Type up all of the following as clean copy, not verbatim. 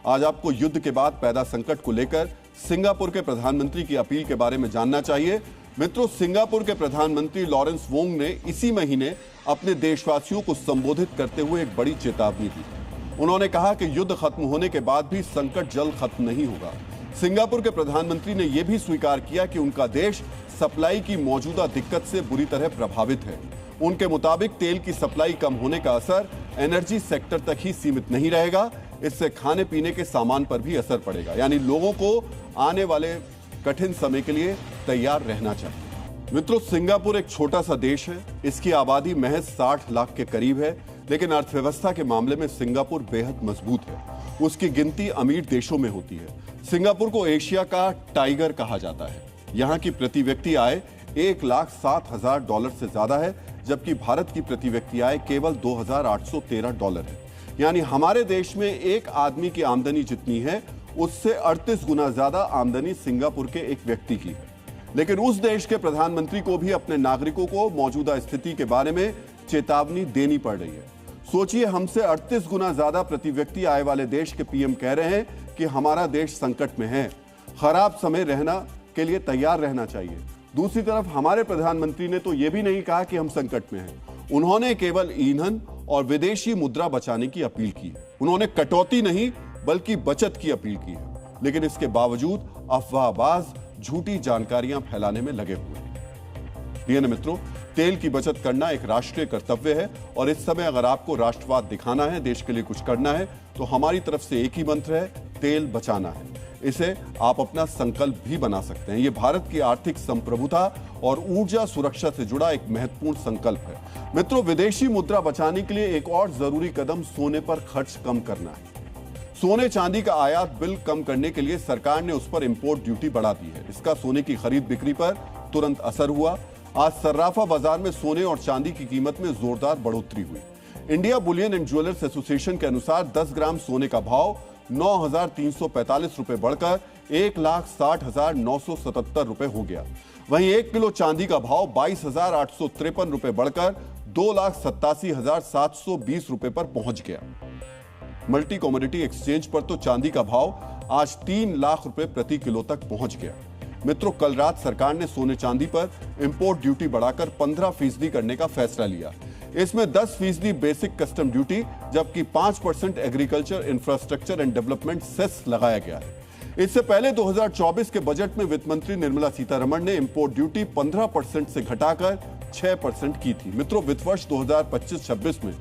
आज आपको युद्ध के बाद पैदा संकट को लेकर सिंगापुर के प्रधानमंत्री की अपील के बारे में जानना चाहिए। मित्रों, सिंगापुर के प्रधानमंत्री लॉरेंस वोंग ने इसी महीने अपने देशवासियों को संबोधित करते हुए एक बड़ी चेतावनी दी। उन्होंने कहा कि युद्ध खत्म होने के बाद भी संकट जल्द खत्म नहीं होगा। सिंगापुर के प्रधानमंत्री ने यह भी स्वीकार किया कि उनका देश सप्लाई की मौजूदा दिक्कत से बुरी तरह प्रभावित है। उनके मुताबिक तेल की सप्लाई कम होने का असर एनर्जी सेक्टर तक ही सीमित नहीं रहेगा, इससे खाने पीने के सामान पर भी असर पड़ेगा। यानी लोगों को आने वाले कठिन समय के लिए तैयार रहना चाहिए। मित्रों, सिंगापुर एक छोटा सा देश है। इसकी आबादी महज 60 लाख के करीब है, लेकिन अर्थव्यवस्था के मामले में सिंगापुर बेहद मजबूत है। उसकी गिनती अमीर देशों में होती है। सिंगापुर को एशिया का टाइगर कहा जाता है। यहाँ की प्रति व्यक्ति आय $1,07,000 से ज्यादा है, जबकि भारत की प्रति व्यक्ति आय केवल $2,813 है। यानी हमारे देश में एक आदमी की आमदनी जितनी है, उससे 38 गुना ज्यादा आमदनी सिंगापुर के एक व्यक्ति की है। लेकिन उस देश के प्रधानमंत्री को भी अपने नागरिकों को मौजूदा स्थिति के बारे में चेतावनी देनी पड़ रही है। सोचिए, हमसे 38 गुना ज्यादा प्रति व्यक्ति आय वाले देश के पीएम कह रहे हैं कि हमारा देश संकट में है, खराब समय रहना के लिए तैयार रहना चाहिए। दूसरी तरफ हमारे प्रधानमंत्री ने तो यह भी नहीं कहा कि हम संकट में हैं। उन्होंने केवल ईंधन और विदेशी मुद्रा बचाने की अपील की है। उन्होंने कटौती नहीं बल्कि बचत की अपील की है। लेकिन इसके बावजूद अफवाहबाज झूठी जानकारियां फैलाने में लगे हुए हैं। मित्रों, तेल की बचत करना एक राष्ट्रीय कर्तव्य है और इस समय अगर आपको राष्ट्रवाद दिखाना है, देश के लिए कुछ करना है, तो हमारी तरफ से एक ही मंत्र है, तेल बचाना है। इसे आप अपना संकल्प भी बना सकते हैं। यह भारत की आर्थिक संप्रभुता और ऊर्जा सुरक्षा से जुड़ा एक महत्वपूर्ण संकल्प है। मित्रों, विदेशी मुद्रा बचाने के लिए एक और जरूरी कदम सोने पर खर्च कम करना है। सोने चांदी का आयात बिल कम करने के लिए सरकार ने उस पर इंपोर्ट ड्यूटी बढ़ा दी है। इसका सोने की खरीद बिक्री पर तुरंत असर हुआ। आज सर्राफा बाजार में सोने और चांदी की कीमत में जोरदार बढ़ोतरी हुई। India Boolean and jewellers association के अनुसार 10 ग्राम सोने का भाव 9,345 रुपए बढ़कर 1,60,977 रुपए हो गया। वहीं 1 किलो चांदी का भाव 22,853 रुपए बढ़कर 2,87,720 रुपए पर पहुंच गया। मल्टी कमोडिटी एक्सचेंज पर तो चांदी का भाव आज 3 लाख रुपए प्रति किलो तक पहुंच गया। मित्रों, कल रात सरकार ने सोने चांदी पर इंपोर्ट ड्यूटी बढ़ाकर 15% करने का फैसला लिया। इसमें 10% बेसिक कस्टम ड्यूटी जबकि 5% agriculture infrastructure and development cess लगाया गया है। इससे पहले 2024 के बजट में वित्त मंत्री निर्मला सीतारमण ने इंपोर्ट ड्यूटी 15% से घटाकर 6% की थी। मित्रों, वित्त वर्ष 2025-26 में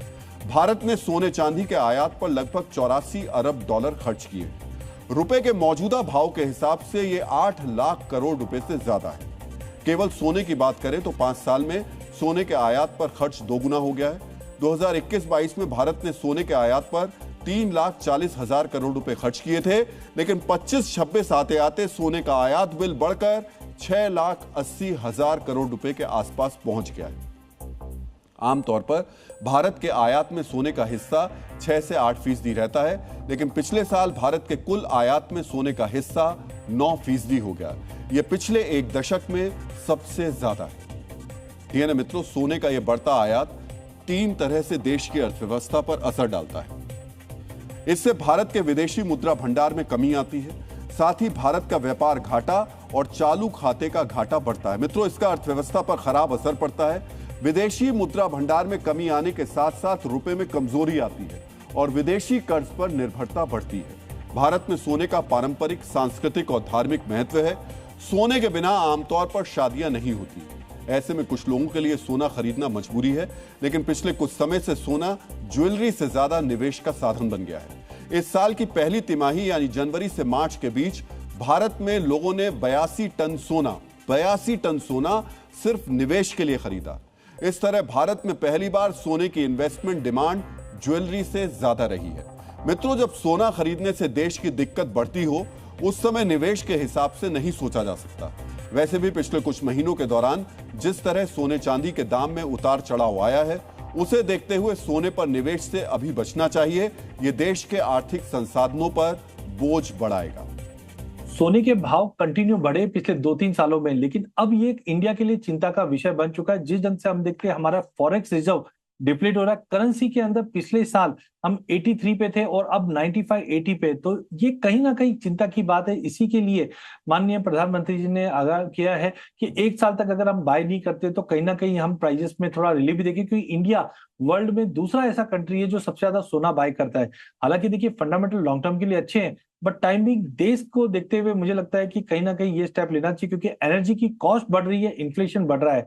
भारत ने सोने चांदी के आयात पर लगभग $84 अरब खर्च किए। रुपए के मौजूदा भाव के हिसाब से यह 8 लाख करोड़ रुपए से ज्यादा है। केवल सोने की बात करें तो 5 साल में सोने के आयात पर खर्च दोगुना हो गया है। 2021-22 में भारत ने सोने के आयात पर 3,40,000 करोड़ रुपए खर्च किए थे, लेकिन 25-26 आते आते सोने का आयात बिल बढ़कर 6,80,000 करोड़ रुपए के आसपास पहुंच गया है। आमतौर पर भारत के आयात में सोने का हिस्सा 6 से 8% रहता है, लेकिन पिछले साल भारत के कुल आयात में सोने का हिस्सा 9% हो गया। यह पिछले एक दशक में सबसे ज्यादा है। मित्रों, सोने का यह बढ़ता आयात 3 तरह से देश की अर्थव्यवस्था पर असर डालता है। इससे भारत के विदेशी मुद्रा भंडार में कमी आती है, साथ ही भारत का व्यापार घाटा और चालू खाते का घाटा बढ़ता है। मित्रों, इसका अर्थव्यवस्था पर खराब असर पड़ता है। विदेशी मुद्रा भंडार में कमी आने के साथ साथ रुपए में कमजोरी आती है और विदेशी कर्ज पर निर्भरता बढ़ती है। भारत में सोने का पारंपरिक, सांस्कृतिक और धार्मिक महत्व है। सोने के बिना आमतौर पर शादियां नहीं होती। ऐसे में कुछ लोगों के लिए सोना खरीदना मजबूरी है, लेकिन पिछले कुछ समय से सोना ज्वेलरी से ज्यादा निवेश का साधन बन गया है। इस साल की पहली तिमाही यानी जनवरी से मार्च के बीच भारत में लोगों ने 82 टन सोना सिर्फ निवेश के लिए खरीदा। इस तरह भारत में पहली बार सोने की इन्वेस्टमेंट डिमांड ज्वेलरी से ज्यादा रही है। मित्रों, जब सोना खरीदने से देश की दिक्कत बढ़ती हो, उस समय निवेश के हिसाब से नहीं सोचा जा सकता। वैसे भी पिछले कुछ महीनों के दौरान जिस तरह सोने चांदी के दाम में उतार चढ़ाव आया है, उसे देखते हुए सोने पर निवेश से अभी बचना चाहिए। यह देश के आर्थिक संसाधनों पर बोझ बढ़ाएगा। सोने के भाव कंटिन्यू बढ़े पिछले 2-3 सालों में, लेकिन अब ये इंडिया के लिए चिंता का विषय बन चुका है। जिस ढंग से हम देखते हैं हमारा फॉरेक्स रिजर्व डिप्लीट हो रहा है। करेंसी के अंदर पिछले साल हम 83 पे थे और अब 95-80 पे, तो ये कहीं ना कहीं चिंता की बात है। इसी के लिए माननीय प्रधानमंत्री जी ने आगाह किया है कि एक साल तक अगर हम बाय नहीं करते तो कहीं ना कहीं हम प्राइजेस में थोड़ा रिलीफ देंगे, क्योंकि इंडिया वर्ल्ड में दूसरा ऐसा कंट्री है जो सबसे ज्यादा सोना बाय करता है। हालांकि देखिए फंडामेंटल लॉन्ग टर्म के लिए अच्छे हैं, बट टाइमिंग देश को देखते हुए मुझे लगता है कि कहीं ना कहीं ये स्टेप लेना चाहिए, क्योंकि एनर्जी की कॉस्ट बढ़ रही है, इन्फ्लेशन बढ़ रहा है।